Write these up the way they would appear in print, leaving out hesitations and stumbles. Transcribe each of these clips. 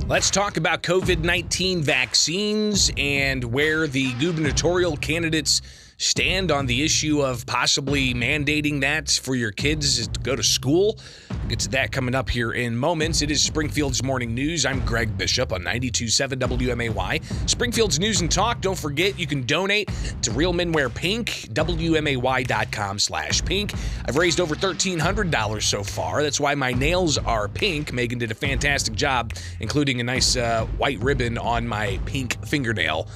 Let's talk about COVID-19 vaccines and where the gubernatorial candidates stand on the issue of possibly mandating that for your kids to go to school. We'll get to that coming up here in moments. It is Springfield's Morning News. I'm Greg Bishop on 92.7 WMAY. Springfield's News and Talk. Don't forget, you can donate to Real Men Wear Pink, WMAY.com/pink. I've raised over $1,300 so far. That's why my nails are pink. Megan did a fantastic job, including a nice white ribbon on my pink fingernail.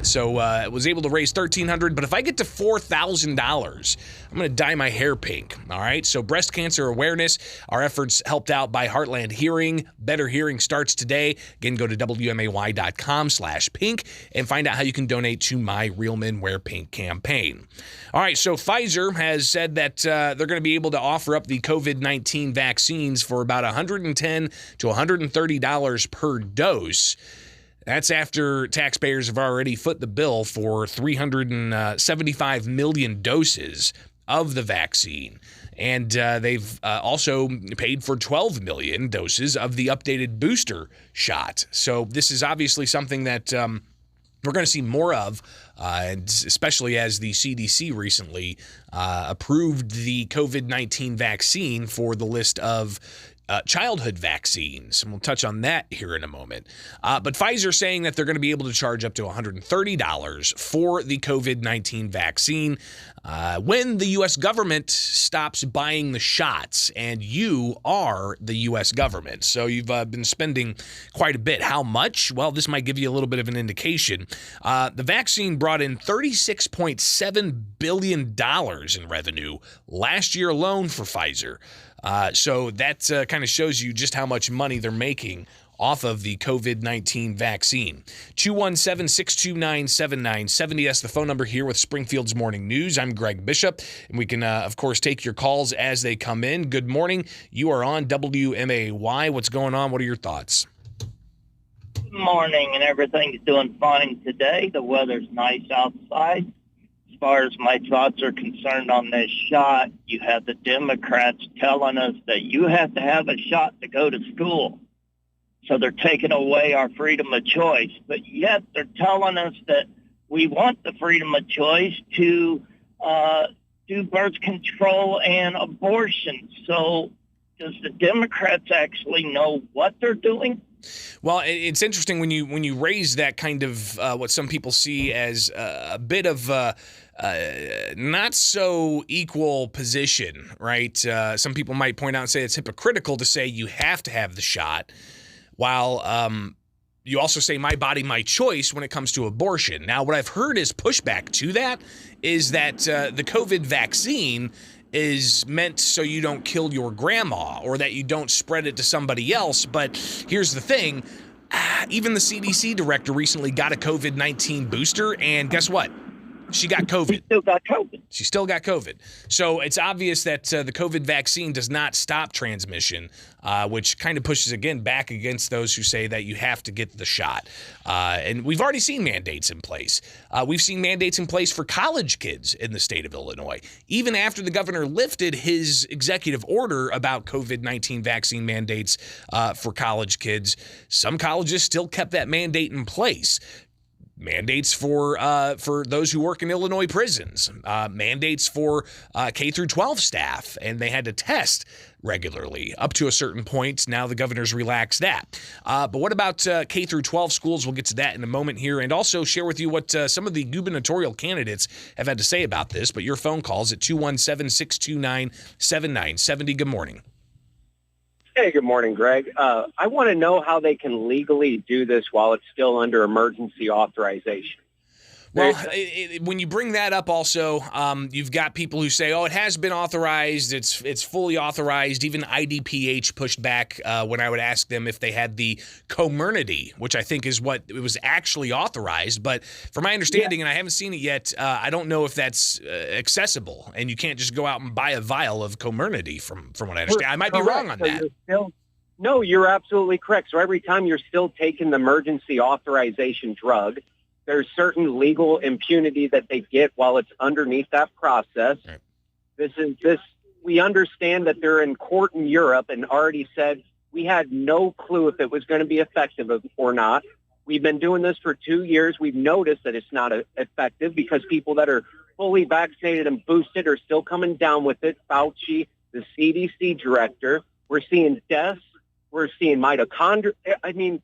So I was able to raise $1,300, but if I get to $4,000, I'm going to dye my hair pink. All right. So breast cancer awareness, our efforts helped out by Heartland Hearing. Better Hearing starts today. Again, go to WMAY.com/pink and find out how you can donate to my Real Men Wear Pink campaign. All right. So Pfizer has said that they're going to be able to offer up the COVID-19 vaccines for about $110 to $130 per dose. That's after taxpayers have already foot the bill for 375 million doses of the vaccine. And they've also paid for 12 million doses of the updated booster shot. So this is obviously something that we're going to see more of, and especially as the CDC recently approved the COVID-19 vaccine for the list of childhood vaccines, and we'll touch on that here in a moment. But Pfizer saying that they're going to be able to charge up to $130 for the COVID-19 vaccine when the U.S. government stops buying the shots, and you are the U.S. government. So you've been spending quite a bit. How much? Well, this might give you a little bit of an indication. The vaccine brought in $36.7 billion in revenue last year alone for Pfizer. So that kind of shows you just how much money they're making off of the COVID-19 vaccine. 217-629-7970. That's the phone number here with Springfield's Morning News. I'm Greg Bishop, and we can, of course, take your calls as they come in. Good morning. You are on WMAY. What's going on? What are your thoughts? Good morning, and everything's doing fine today. The weather's nice outside. As far as my thoughts are concerned on this shot, you have the Democrats telling us that you have to have a shot to go to school. So they're taking away our freedom of choice. But yet they're telling us that we want the freedom of choice to do birth control and abortion. So does the Democrats actually know what they're doing? Well, it's interesting when you raise that kind of what some people see as a bit of not so equal position, right? Some people might point out and say it's hypocritical to say you have to have the shot, while you also say my body, my choice when it comes to abortion. Now, what I've heard is pushback to that is that the COVID vaccine is meant so you don't kill your grandma or that you don't spread it to somebody else. But here's the thing. Even the CDC director recently got a COVID-19 booster, and guess what? She got COVID. She still got COVID. She still got COVID. So it's obvious that the COVID vaccine does not stop transmission, which kind of pushes, again, back against those who say that you have to get the shot. And we've already seen mandates in place. We've seen mandates in place for college kids in the state of Illinois. Even after the governor lifted his executive order about COVID-19 vaccine mandates for college kids, some colleges still kept that mandate in place. Mandates for those who work in Illinois prisons, mandates for K through 12 staff, and they had to test regularly up to a certain point. Now the governor's relaxed that. But what about K through 12 schools? We'll get to that in a moment here, and also share with you what some of the gubernatorial candidates have had to say about this. But your phone calls at 217-629-7970. Good morning. Hey, good morning, Greg. I want to know how they can legally do this while it's still under emergency authorization. Well, when you bring that up also, you've got people who say, oh, it has been authorized, it's fully authorized. Even IDPH pushed back when I would ask them if they had the Comirnaty, which I think is what it was actually authorized. But from my understanding, and I haven't seen it yet, I don't know if that's accessible. And you can't just go out and buy a vial of Comirnaty from what I understand. I might be wrong on that. No, you're absolutely correct. So every time you're still taking the emergency authorization drug, there's certain legal impunity that they get while it's underneath that process. Right. We understand that they're in court in Europe and already said We had no clue if it was going to be effective or not. We've been doing this for 2 years. We've noticed that it's not effective because people that are fully vaccinated and boosted are still coming down with it. Fauci, the CDC director, we're seeing deaths. We're seeing mitochondria. I mean,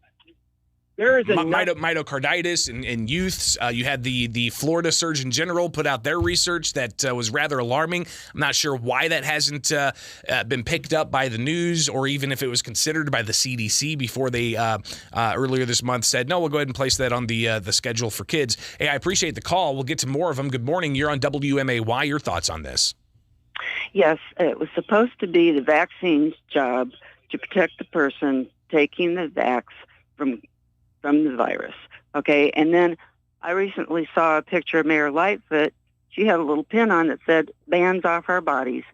there is myocarditis in youths. You had the Florida Surgeon General put out their research that was rather alarming. I'm not sure why that hasn't been picked up by the news, or even if it was considered by the CDC before they earlier this month said, no, we'll go ahead and place that on the schedule for kids. Hey, I appreciate the call. We'll get to more of them. Good morning. You're on WMAY. Your thoughts on this? Yes, it was supposed to be the vaccine's job to protect the person taking the vax from the virus. Okay, and then I recently saw a picture of Mayor Lightfoot. She had a little pin on that said, "Bands off our bodies."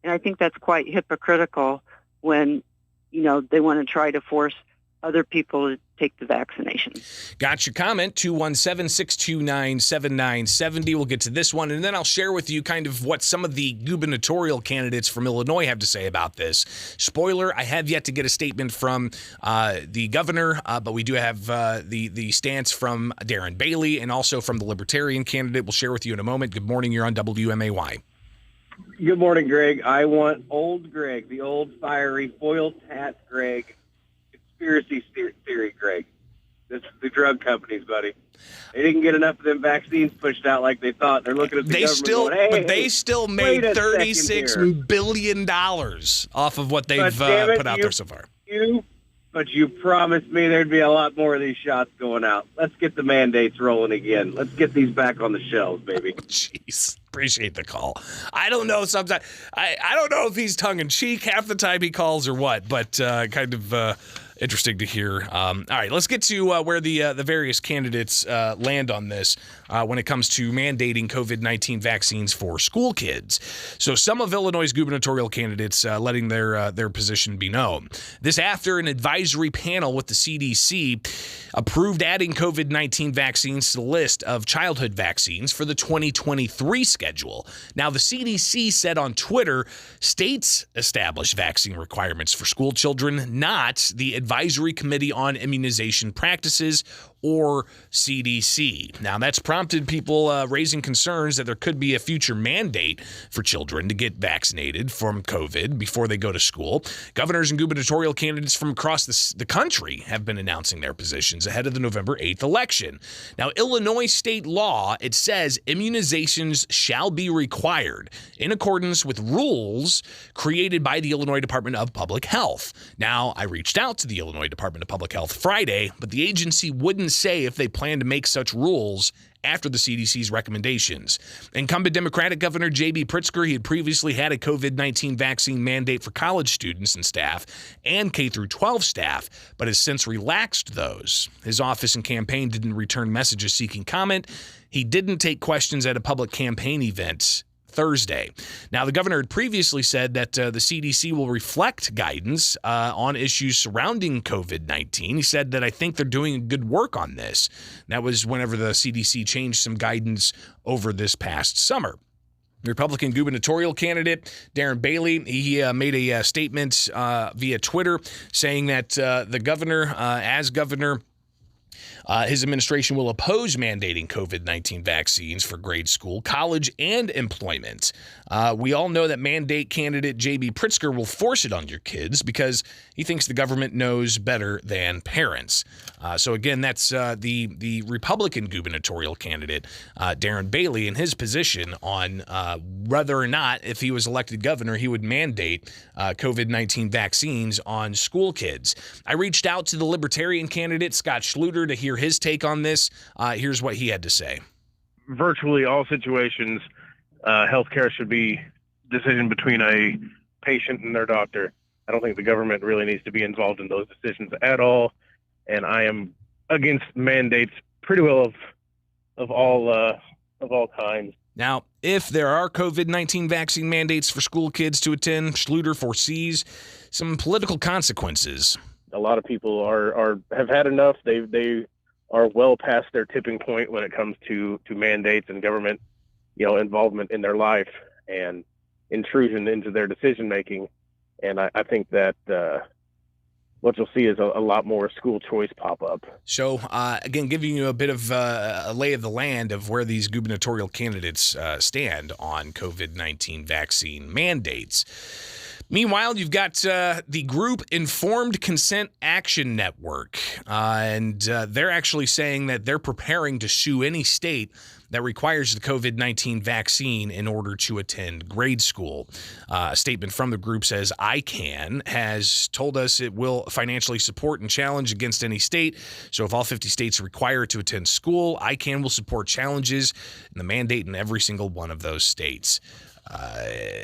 And I think that's quite hypocritical when, they want to try to force other people to take the vaccination. Got your comment, 217-629-7970. We'll get to this one, and then I'll share with you kind of what some of the gubernatorial candidates from Illinois have to say about this. Spoiler, I have yet to get a statement from the governor, but we do have the stance from Darren Bailey and also from the Libertarian candidate. We'll share with you in a moment. Good morning. You're on WMAY. Good morning, Greg. I want old Greg, the old fiery foil hat Greg. Conspiracy theory, Greg. It's the drug companies, buddy. They didn't get enough of them vaccines pushed out like they thought. They're looking at the government going, they still made $36 billion off of what they've put out there so far. But you promised me there'd be a lot more of these shots going out. Let's get the mandates rolling again. Let's get these back on the shelves, baby. Jeez. Appreciate the call. I don't know sometimes. I don't know if he's tongue-in-cheek half the time he calls or what, but kind of interesting to hear. All right, let's get to where the various candidates land on this when it comes to mandating COVID-19 vaccines for school kids. So some of Illinois' gubernatorial candidates letting their position be known. This after an advisory panel with the CDC approved adding COVID-19 vaccines to the list of childhood vaccines for the 2023 schedule. Now, the CDC said on Twitter, states establish vaccine requirements for school children, not the Advisory Committee on Immunization Practices, or CDC. Now, that's prompted people raising concerns that there could be a future mandate for children to get vaccinated from COVID before they go to school. Governors and gubernatorial candidates from across the country have been announcing their positions ahead of the November 8th election. Now, Illinois state law, it says immunizations shall be required in accordance with rules created by the Illinois Department of Public Health. Now, I reached out to the Illinois Department of Public Health Friday, but the agency wouldn't say if they plan to make such rules after the CDC's recommendations. Incumbent Democratic Governor J.B. Pritzker, he had previously had a COVID-19 vaccine mandate for college students and staff and K-12 staff, but has since relaxed those. His office and campaign didn't return messages seeking comment. He didn't take questions at a public campaign event Thursday. Now, the governor had previously said that the CDC will reflect guidance on issues surrounding COVID-19. He said that I think they're doing good work on this. That was whenever the CDC changed some guidance over this past summer. Republican gubernatorial candidate Darren Bailey, he made a statement via Twitter saying that the governor, as governor, his administration will oppose mandating COVID-19 vaccines for grade school, college, and employment. We all know that mandate candidate J.B. Pritzker will force it on your kids because he thinks the government knows better than parents. So again, that's the Republican gubernatorial candidate, Darren Bailey, in his position on whether or not, if he was elected governor, he would mandate COVID-19 vaccines on school kids. I reached out to the Libertarian candidate, Scott Schluter, to hear his take on this. Here's what he had to say. Virtually all situations, healthcare should be a decision between a patient and their doctor. I don't think the government really needs to be involved in those decisions at all. And I am against mandates pretty well of all times. Now, if there are COVID-19 vaccine mandates for school kids to attend, Schluter foresees some political consequences. A lot of people have had enough. They are well past their tipping point when it comes to mandates and government, involvement in their life and intrusion into their decision making. And I think that what you'll see is a lot more school choice pop up. So, again, giving you a bit of a lay of the land of where these gubernatorial candidates stand on COVID-19 vaccine mandates. Meanwhile, you've got the group Informed Consent Action Network, and they're actually saying that they're preparing to sue any state that requires the COVID-19 vaccine in order to attend grade school. A statement from the group says, ICANN has told us it will financially support and challenge against any state. So if all 50 states require it to attend school, ICANN will support challenges in the mandate in every single one of those states.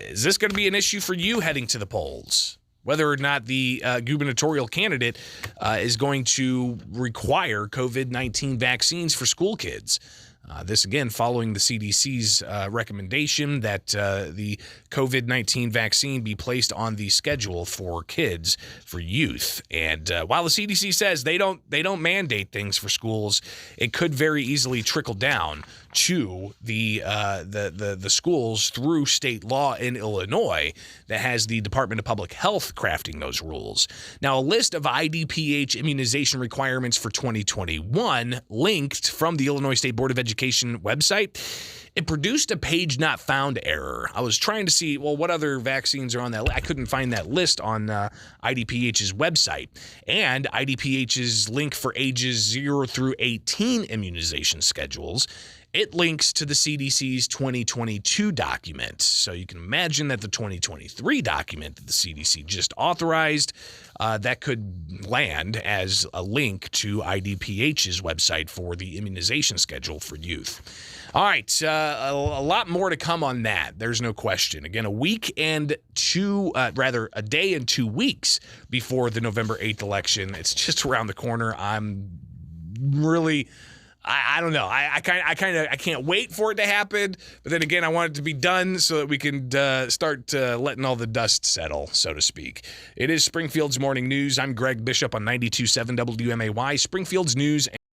Is this going to be an issue for you heading to the polls? Whether or not the gubernatorial candidate is going to require COVID-19 vaccines for school kids. This, again, following the CDC's recommendation that the COVID-19 vaccine be placed on the schedule for kids, for youth. And while the CDC says they don't mandate things for schools, it could very easily trickle down to the schools through state law in Illinois that has the Department of Public Health crafting those rules. Now, a list of IDPH immunization requirements for 2021 linked from the Illinois State Board of Education website. It produced a page not found error. I was trying to see, well, what other vaccines are on that list. I couldn't find that list on IDPH's website. And IDPH's link for ages 0 through 18 immunization schedules, it links to the CDC's 2022 document. So you can imagine that the 2023 document that the CDC just authorized, that could land as a link to IDPH's website for the immunization schedule for youth. All right, a lot more to come on that. There's no question. Again, a day and 2 weeks before the November 8th election. It's just around the corner. I'm really... I don't know. I can't wait for it to happen. But then again, I want it to be done so that we can start letting all the dust settle, so to speak. It is Springfield's Morning News. I'm Greg Bishop on 92.7 WMAY, Springfield's News.